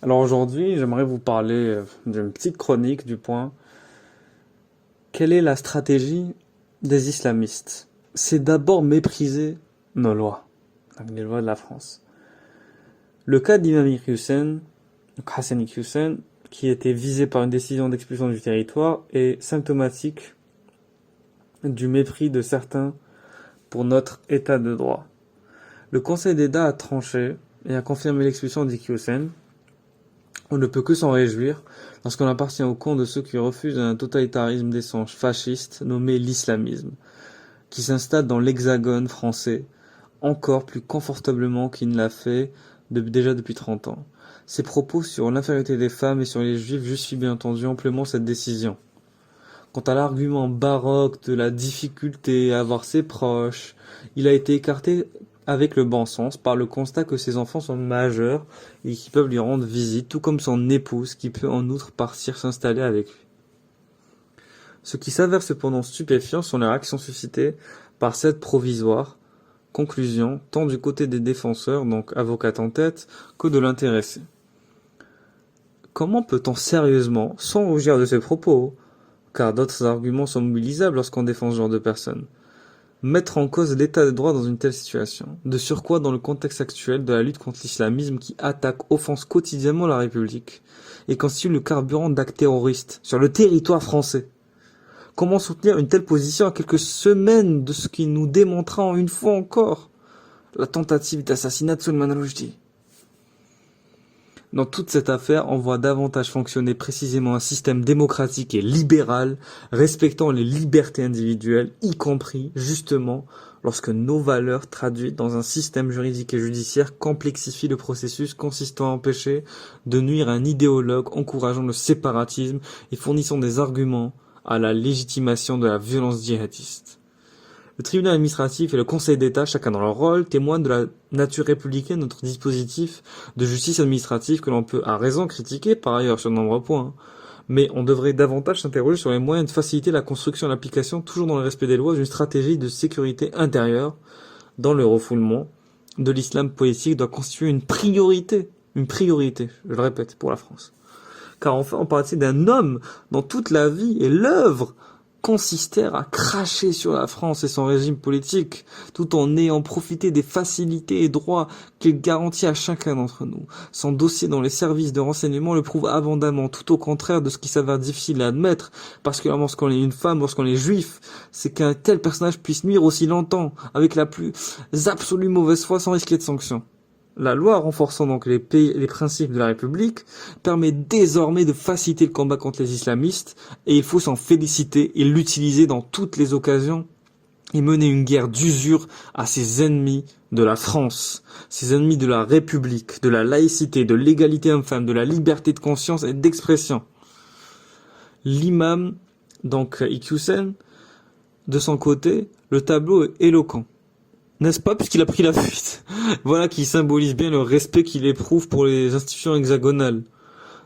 Alors aujourd'hui, j'aimerais vous parler d'une petite chronique du point. Quelle est la stratégie des islamistes? C'est d'abord mépriser nos lois, donc les lois de la France. Le cas d'Imam Iqiyoussen, donc Hassan Iqiyoussen, qui était visé par une décision d'expulsion du territoire, est symptomatique du mépris de certains pour notre état de droit. Le Conseil d'État a tranché et a confirmé l'expulsion d'Iqiyoussen. On ne peut que s'en réjouir lorsqu'on appartient au camp de ceux qui refusent un totalitarisme d'essence fasciste nommé l'islamisme, qui s'installe dans l'hexagone français encore plus confortablement qu'il ne l'a fait déjà depuis 30 ans. Ses propos sur l'infériorité des femmes et sur les juifs justifient bien entendu amplement cette décision. Quant à l'argument baroque de la difficulté à avoir ses proches, il a été écarté avec le bon sens par le constat que ses enfants sont majeurs et qui peuvent lui rendre visite, tout comme son épouse qui peut en outre partir s'installer avec lui. Ce qui s'avère cependant stupéfiant sont les réactions suscitées par cette provisoire conclusion, tant du côté des défenseurs, donc avocate en tête, que de l'intéressé. Comment peut-on sérieusement, sans rougir de ses propos, car d'autres arguments sont mobilisables lorsqu'on défend ce genre de personnes, mettre en cause l'état de droit dans une telle situation, de surcroît dans le contexte actuel de la lutte contre l'islamisme qui attaque, offense quotidiennement la République et constitue le carburant d'actes terroristes sur le territoire français? Comment soutenir une telle position à quelques semaines de ce qui nous démontrera une fois encore la tentative d'assassinat de Salman Rushdie? Dans toute cette affaire, on voit davantage fonctionner précisément un système démocratique et libéral, respectant les libertés individuelles, y compris, justement, lorsque nos valeurs traduites dans un système juridique et judiciaire complexifient le processus consistant à empêcher de nuire à un idéologue encourageant le séparatisme et fournissant des arguments à la légitimation de la violence djihadiste. Le tribunal administratif et le Conseil d'État, chacun dans leur rôle, témoignent de la nature républicaine de notre dispositif de justice administrative que l'on peut à raison critiquer par ailleurs sur de nombreux points. Mais on devrait davantage s'interroger sur les moyens de faciliter la construction et l'application, toujours dans le respect des lois, d'une stratégie de sécurité intérieure dans le refoulement de l'islam politique doit constituer une priorité, je le répète, pour la France. Car enfin, on parle ici d'un homme dont toute la vie et l'œuvre consistèrent à cracher sur la France et son régime politique, tout en ayant profité des facilités et droits qu'il garantit à chacun d'entre nous. Son dossier dans les services de renseignement le prouve abondamment, tout au contraire de ce qui s'avère difficile à admettre, particulièrement lorsqu'on est une femme, lorsqu'on est juif, c'est qu'un tel personnage puisse nuire aussi longtemps, avec la plus absolue mauvaise foi sans risquer de sanction. La loi renforçant donc les principes de la République permet désormais de faciliter le combat contre les islamistes et il faut s'en féliciter et l'utiliser dans toutes les occasions et mener une guerre d'usure à ces ennemis de la France, ces ennemis de la République, de la laïcité, de l'égalité homme-femme, de la liberté de conscience et d'expression. L'imam, donc Iqiyoussen, de son côté, le tableau est éloquent. N'est-ce pas, puisqu'il a pris la fuite? Voilà qui symbolise bien le respect qu'il éprouve pour les institutions hexagonales.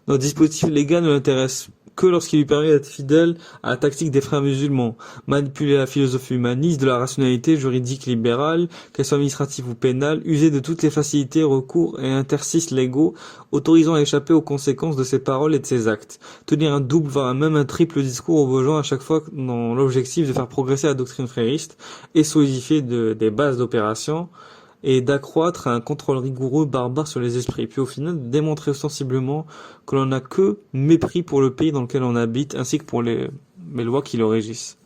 Notre dispositif légal ne l'intéresse que lorsqu'il lui permet d'être fidèle à la tactique des frères musulmans, manipuler la philosophie humaniste de la rationalité juridique libérale, qu'elle soit administrative ou pénale, user de toutes les facilités, recours et interstices légaux, autorisant à échapper aux conséquences de ses paroles et de ses actes, tenir un double, voire même un triple discours aux beaux gens à chaque fois dans l'objectif de faire progresser la doctrine frériste et solidifier des bases d'opération, et d'accroître un contrôle rigoureux barbare sur les esprits, puis au final de démontrer ostensiblement que l'on n'a que mépris pour le pays dans lequel on habite, ainsi que pour les lois qui le régissent.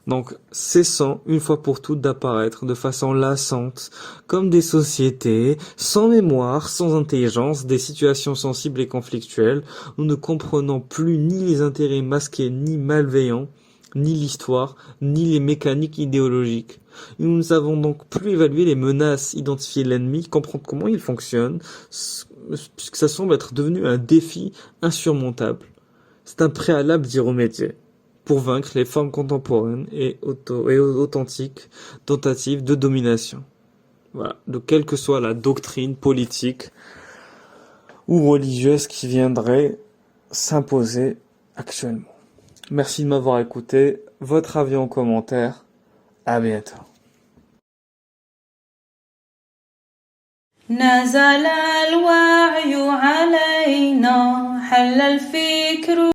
Donc, cessant une fois pour toutes d'apparaître de façon lassante, comme des sociétés, sans mémoire, sans intelligence, des situations sensibles et conflictuelles, nous ne comprenons plus ni les intérêts masqués ni malveillants, ni l'histoire, ni les mécaniques idéologiques. Nous ne savons donc plus évaluer les menaces, identifier l'ennemi, comprendre comment il fonctionne, puisque ça semble être devenu un défi insurmontable. C'est un préalable d'y remédier, pour vaincre les formes contemporaines et authentiques tentatives de domination. Voilà, de quelle que soit la doctrine politique ou religieuse qui viendrait s'imposer actuellement. Merci de m'avoir écouté. Votre avis en commentaire. À bientôt. نزل الوعي علينا حل الفكر